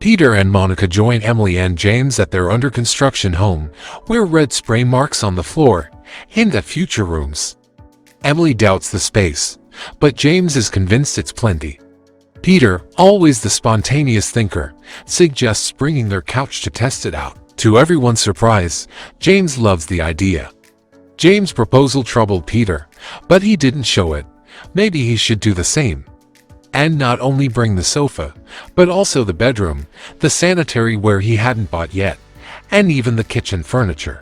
Peter and Monica join Emily and James at their under-construction home, where red spray marks on the floor hint at future rooms. Emily doubts the space, but James is convinced it's plenty. Peter, always the spontaneous thinker, suggests bringing their couch to test it out. To everyone's surprise, James loves the idea. James' proposal troubled Peter, but he didn't show it. Maybe he should do the same. And not only bring the sofa, but also the bedroom, the sanitary ware he hadn't bought yet, and even the kitchen furniture.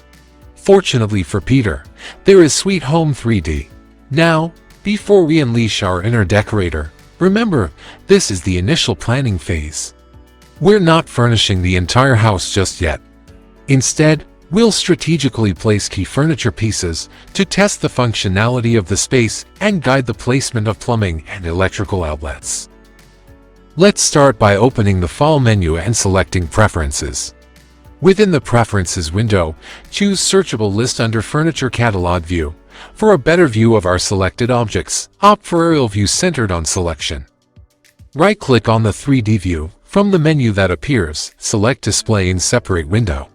Fortunately for Peter, there is Sweet Home 3D. Now, before we unleash our inner decorator, remember, this is the initial planning phase. We're not furnishing the entire house just yet. Instead, we'll strategically place key furniture pieces to test the functionality of the space and guide the placement of plumbing and electrical outlets. Let's start by opening the File menu and selecting Preferences. Within the Preferences window, choose Searchable List under Furniture Catalog View. For a better view of our selected objects, opt for Aerial View centered on selection. Right-click on the 3D view. From the menu that appears, select Display in Separate Window.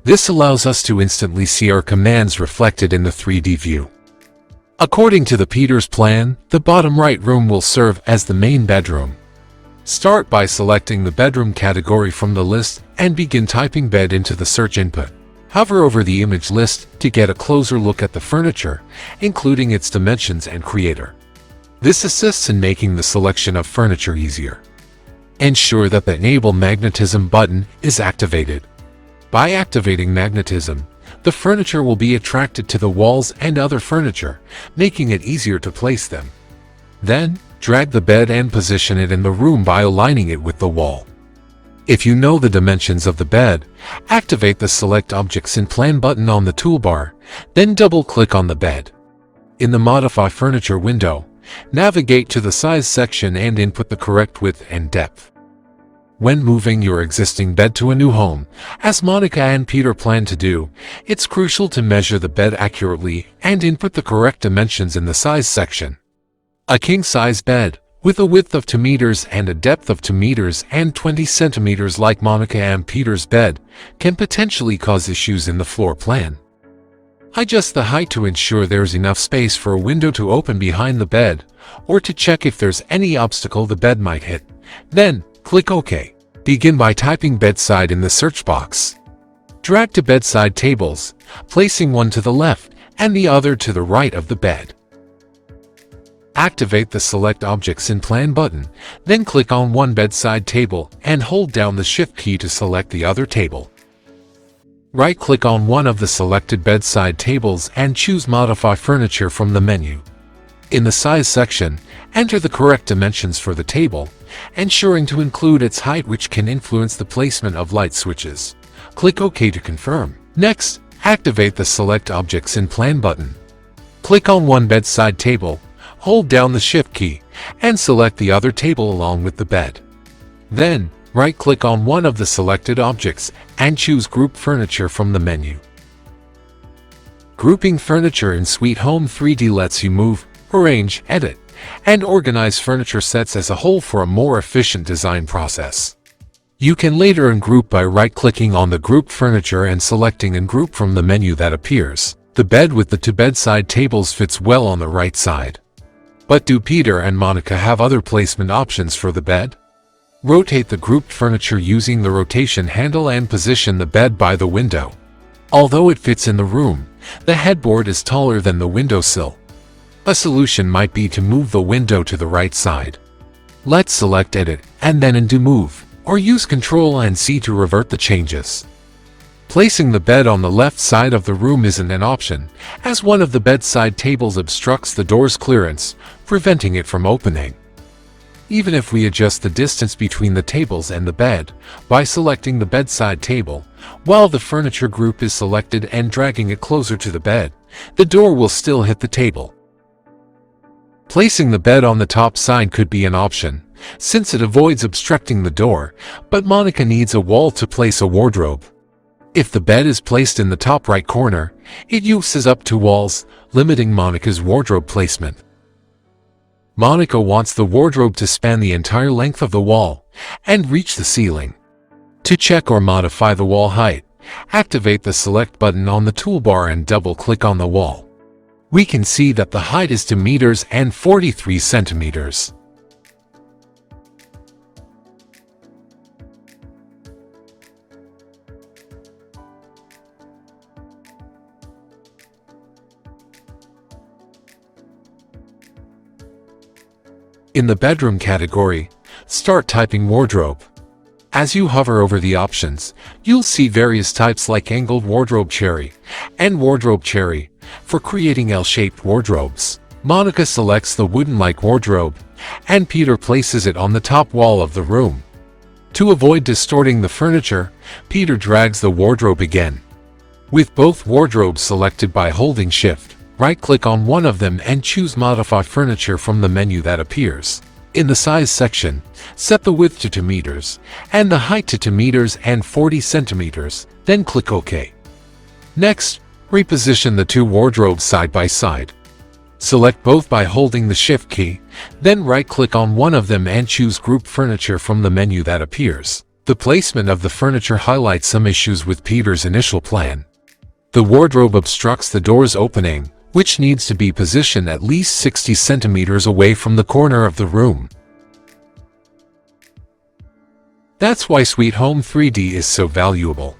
This allows us to instantly see our commands reflected in the 3D view. According to the Peter's plan, the bottom right room will serve as the main bedroom. Start by selecting the bedroom category from the list and begin typing bed into the search input. Hover over the image list to get a closer look at the furniture, including its dimensions and creator. This assists in making the selection of furniture easier. Ensure that the Enable Magnetism button is activated. By activating magnetism, the furniture will be attracted to the walls and other furniture, making it easier to place them. Then, drag the bed and position it in the room by aligning it with the wall. If you know the dimensions of the bed, activate the Select Objects in Plan button on the toolbar, then double-click on the bed. In the Modify Furniture window, navigate to the Size section and input the correct width and depth. When moving your existing bed to a new home, as Monica and Peter plan to do, it's crucial to measure the bed accurately and input the correct dimensions in the Size section. A king-size bed, with a width of 2 meters and a depth of 2 meters and 20 centimeters like Monica and Peter's bed, can potentially cause issues in the floor plan. Adjust the height to ensure there's enough space for a window to open behind the bed, or to check if there's any obstacle the bed might hit. Then, click OK. Begin by typing Bedside in the search box. Drag to Bedside tables, placing one to the left and the other to the right of the bed. Activate the Select Objects in Plan button, then click on one bedside table and hold down the Shift key to select the other table. Right-click on one of the selected bedside tables and choose Modify Furniture from the menu. In the Size section, enter the correct dimensions for the table, ensuring to include its height, which can influence the placement of light switches. Click OK to confirm. Next, activate the Select Objects in Plan button. Click on one bedside table, hold down the Shift key, and select the other table along with the bed. Then, right-click on one of the selected objects and choose Group Furniture from the menu. Grouping furniture in Sweet Home 3D lets you move, arrange, edit, and organize furniture sets as a whole for a more efficient design process. You can later ungroup by right-clicking on the grouped furniture and selecting Ungroup from the menu that appears. The bed with the 2 bedside tables fits well on the right side. But do Peter and Monica have other placement options for the bed? Rotate the grouped furniture using the rotation handle and position the bed by the window. Although it fits in the room, the headboard is taller than the windowsill. A solution might be to move the window to the right side. Let's select Edit and then undo Move, or use Ctrl and C to revert the changes. Placing the bed on the left side of the room isn't an option, as one of the bedside tables obstructs the door's clearance, preventing it from opening. Even if we adjust the distance between the tables and the bed by selecting the bedside table, while the furniture group is selected and dragging it closer to the bed, the door will still hit the table. Placing the bed on the top side could be an option, since it avoids obstructing the door, but Monica needs a wall to place a wardrobe. If the bed is placed in the top right corner, it uses up 2 walls, limiting Monica's wardrobe placement. Monica wants the wardrobe to span the entire length of the wall and reach the ceiling. To check or modify the wall height, activate the Select button on the toolbar and double-click on the wall. We can see that the height is 2 meters and 43 centimeters. In the bedroom category, start typing wardrobe. As you hover over the options, you'll see various types like angled wardrobe cherry and wardrobe cherry for creating L-shaped wardrobes. Monica selects the wooden-like wardrobe, and Peter places it on the top wall of the room. To avoid distorting the furniture, Peter drags the wardrobe again. With both wardrobes selected by holding Shift, right-click on one of them and choose Modify Furniture from the menu that appears. In the Size section, set the width to 2 meters and the height to 2 meters and 40 centimeters, then click OK. Next, reposition the 2 wardrobes side by side. Select both by holding the Shift key, then right-click on one of them and choose Group Furniture from the menu that appears. The placement of the furniture highlights some issues with Peter's initial plan. The wardrobe obstructs the door's opening, which needs to be positioned at least 60 centimeters away from the corner of the room. That's why Sweet Home 3D is so valuable.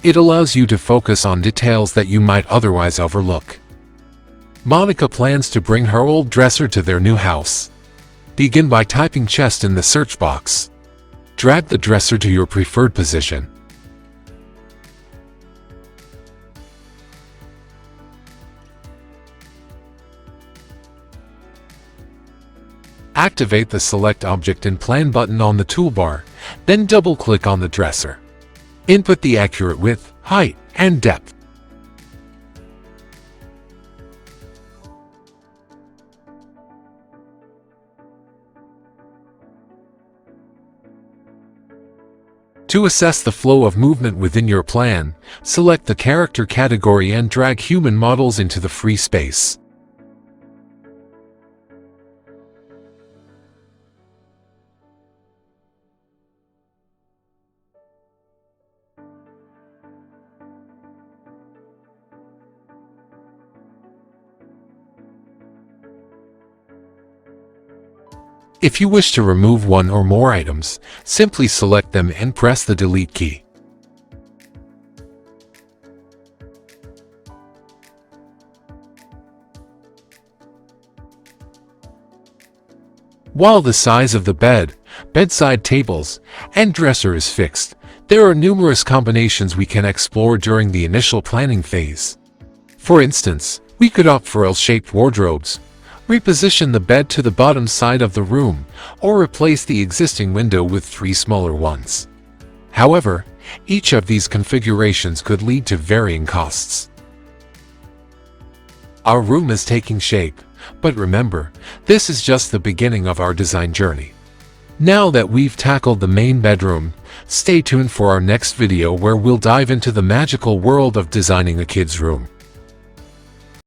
It allows you to focus on details that you might otherwise overlook. Monica plans to bring her old dresser to their new house. Begin by typing chest in the search box. Drag the dresser to your preferred position. Activate the Select Object and Plan button on the toolbar, then double-click on the dresser. Input the accurate width, height, and depth. To assess the flow of movement within your plan, select the character category and drag human models into the free space. If you wish to remove one or more items, simply select them and press the Delete key. While the size of the bed, bedside tables, and dresser is fixed, there are numerous combinations we can explore during the initial planning phase. For instance, we could opt for L-shaped wardrobes, reposition the bed to the bottom side of the room, or replace the existing window with 3 smaller ones. However, each of these configurations could lead to varying costs. Our room is taking shape, but remember, this is just the beginning of our design journey. Now that we've tackled the main bedroom, stay tuned for our next video where we'll dive into the magical world of designing a kid's room.